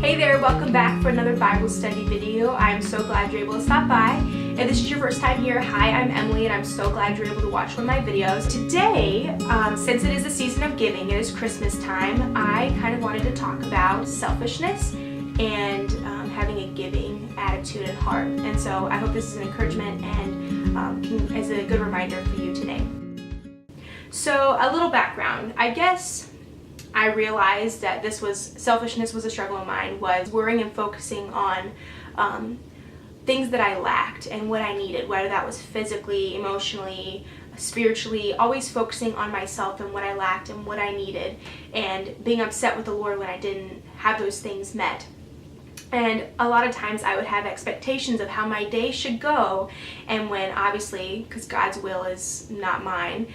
Hey there, welcome back for another Bible study video. I'm so glad you're able to stop by. If this is your first time here, hi, I'm Emily and I'm so glad you're able to watch one of my videos. Today, since it is the season of giving, it is Christmas time, I kind of wanted to talk about selfishness and having a giving attitude and heart. And so I hope this is an encouragement and is a good reminder for you today. So a little background, I guess I realized that selfishness was a struggle of mine, was worrying and focusing on things that I lacked and what I needed, whether that was physically, emotionally, spiritually, always focusing on myself and what I lacked and what I needed, and being upset with the Lord when I didn't have those things met. And a lot of times I would have expectations of how my day should go, and when obviously, because God's will is not mine,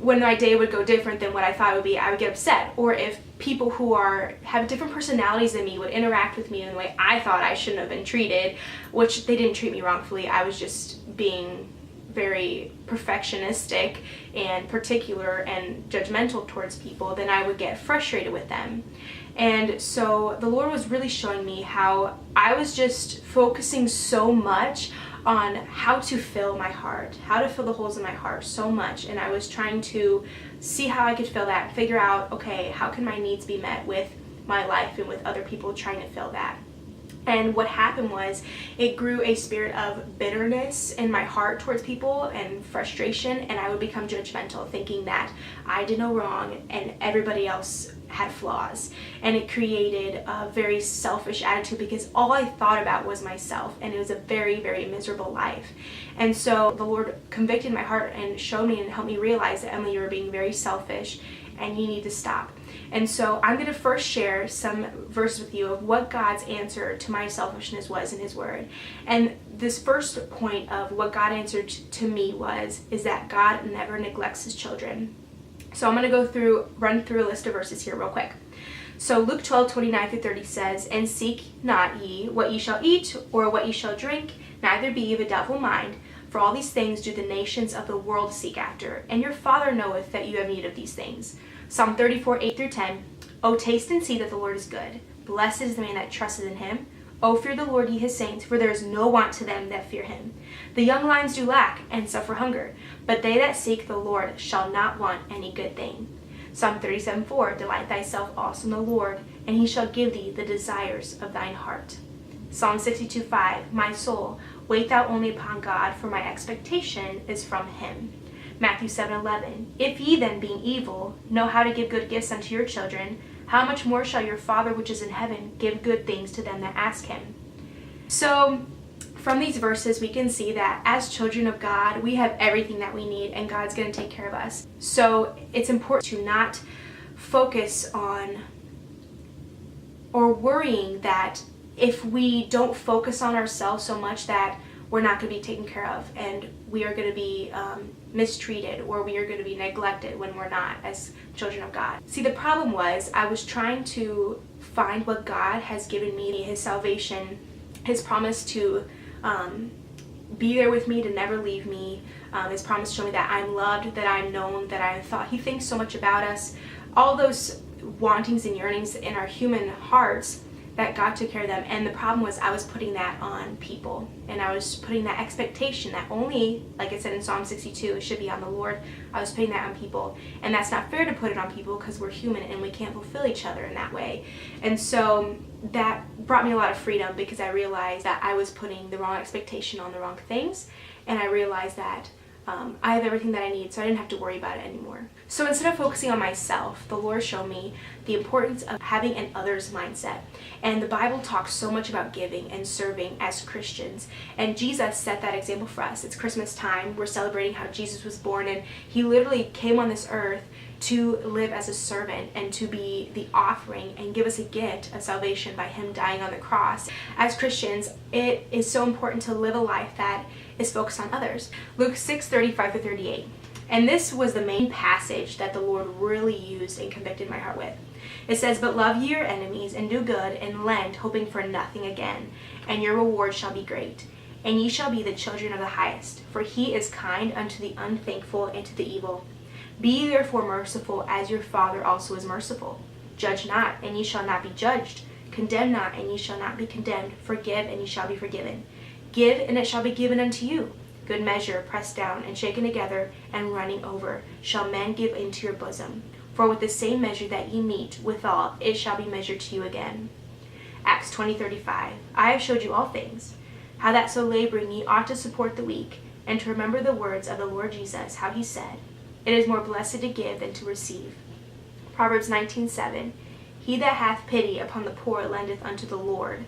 when my day would go different than what I thought it would be, I would get upset. Or if people who have different personalities than me would interact with me in the way I thought I shouldn't have been treated, which they didn't treat me wrongfully, I was just being very perfectionistic and particular and judgmental towards people, then I would get frustrated with them. And so the Lord was really showing me how I was just focusing so much on how to fill my heart, how to fill the holes in my heart so much. And I was trying to see how I could fill that, figure out, okay, how can my needs be met with my life and with other people trying to fill that. And what happened was it grew a spirit of bitterness in my heart towards people and frustration, and I would become judgmental, thinking that I did no wrong and everybody else had flaws. And it created a very selfish attitude because all I thought about was myself, and it was a very, very miserable life. And so the Lord convicted my heart and showed me and helped me realize that, Emily, you were being very selfish and you need to stop. And so I'm going to first share some verses with you of what God's answer to my selfishness was in His Word. And this first point of what God answered to me is that God never neglects His children. So I'm going to run through a list of verses here real quick. So Luke 12:29-30 says, "And seek not ye what ye shall eat, or what ye shall drink, neither be ye of a doubtful mind. For all these things do the nations of the world seek after, and your Father knoweth that you have need of these things." Psalm 34:8-10, "O taste and see that the Lord is good. Blessed is the man that trusteth in Him. O fear the Lord, ye His saints, for there is no want to them that fear Him. The young lions do lack and suffer hunger, but they that seek the Lord shall not want any good thing." Psalm 37:4, "Delight thyself also in the Lord, and He shall give thee the desires of thine heart." Psalm 62:5, "My soul, wait thou only upon God, for my expectation is from Him." Matthew 7:11, "If ye then, being evil, know how to give good gifts unto your children, how much more shall your Father which is in heaven give good things to them that ask Him?" So from these verses, we can see that as children of God, we have everything that we need, and God's going to take care of us. So it's important to not focus on or worrying that if we don't focus on ourselves so much that we're not going to be taken care of, and we are going to be mistreated, or we are going to be neglected when we're not as children of God. See, the problem was I was trying to find what God has given me, His salvation, His promise to be there with me, to never leave me, His promise to show me that I'm loved, that I'm known, that I thought He thinks so much about us, all those wantings and yearnings in our human hearts, that God took care of them. And the problem was I was putting that on people, and I was putting that expectation that only, like it said in Psalm 62, it should be on the Lord. I was putting that on people, and that's not fair to put it on people because we're human and we can't fulfill each other in that way. And so that brought me a lot of freedom, because I realized that I was putting the wrong expectation on the wrong things, and I realized that I have everything that I need, so I didn't have to worry about it anymore. So instead of focusing on myself, the Lord showed me the importance of having an others mindset. And the Bible talks so much about giving and serving as Christians, and Jesus set that example for us. It's Christmas time. We're celebrating how Jesus was born, and He literally came on this earth to live as a servant and to be the offering and give us a gift of salvation by Him dying on the cross. As Christians, it is so important to live a life that is focused on others. Luke 6:35-38. And this was the main passage that the Lord really used and convicted my heart with. It says, "But love ye your enemies, and do good, and lend, hoping for nothing again, and your reward shall be great. And ye shall be the children of the highest, for He is kind unto the unthankful and to the evil. Be ye therefore merciful, as your Father also is merciful. Judge not, and ye shall not be judged. Condemn not, and ye shall not be condemned. Forgive, and ye shall be forgiven. Give, and it shall be given unto you. Good measure, pressed down, and shaken together, and running over, shall men give into your bosom. For with the same measure that ye mete withal, it shall be measured to you again. Acts 20:35. I have showed you all things, how that so laboring ye ought to support the weak, and to remember the words of the Lord Jesus, how he said, It is more blessed to give than to receive. Proverbs 19:7. He that hath pity upon the poor lendeth unto the Lord,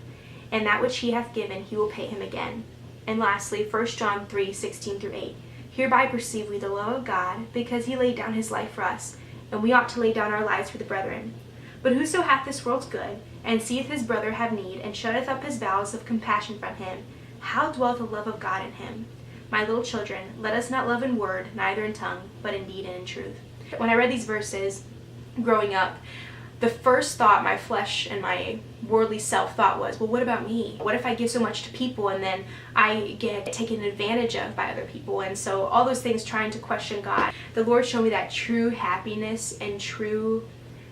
and that which he hath given he will pay him again. And lastly, 1 John 3:16-8. Hereby perceive we the love of God, because he laid down his life for us, and we ought to lay down our lives for the brethren. But whoso hath this world's good, and seeth his brother have need, and shutteth up his bowels of compassion from him, how dwelleth the love of God in him? My little children, let us not love in word, neither in tongue, but in deed and in truth. When I read these verses growing up, the first thought my flesh and my worldly self thought was, well, what about me? What if I give so much to people and then I get taken advantage of by other people? And so all those things trying to question God. The Lord showed me that true happiness and true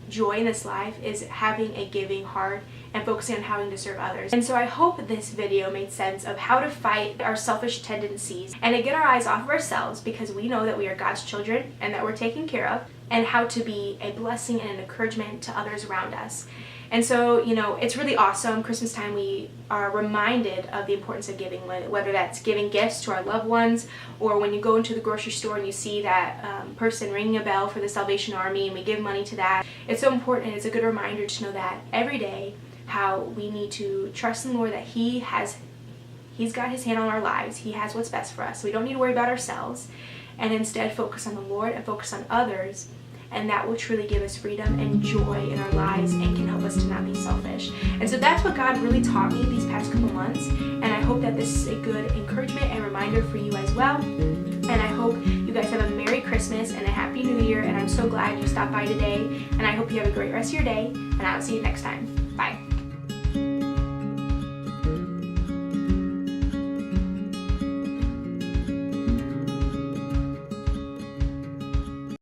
joy in this life is having a giving heart and focusing on having to serve others. And so I hope this video made sense of how to fight our selfish tendencies and to get our eyes off of ourselves, because we know that we are God's children and that we're taken care of, and how to be a blessing and an encouragement to others around us. And so, it's really awesome. Christmas time, we are reminded of the importance of giving, whether that's giving gifts to our loved ones, or when you go into the grocery store and you see that person ringing a bell for the Salvation Army and we give money to that. It's so important, and it's a good reminder to know that every day, how we need to trust in the Lord that He's got His hand on our lives. He has what's best for us. So we don't need to worry about ourselves, and instead focus on the Lord and focus on others. And that will truly give us freedom and joy in our lives and can help us to not be selfish. And so that's what God really taught me these past couple months. And I hope that this is a good encouragement and reminder for you as well. And I hope you guys have a Merry Christmas and a Happy New Year. And I'm so glad you stopped by today. And I hope you have a great rest of your day. And I'll see you next time. Bye.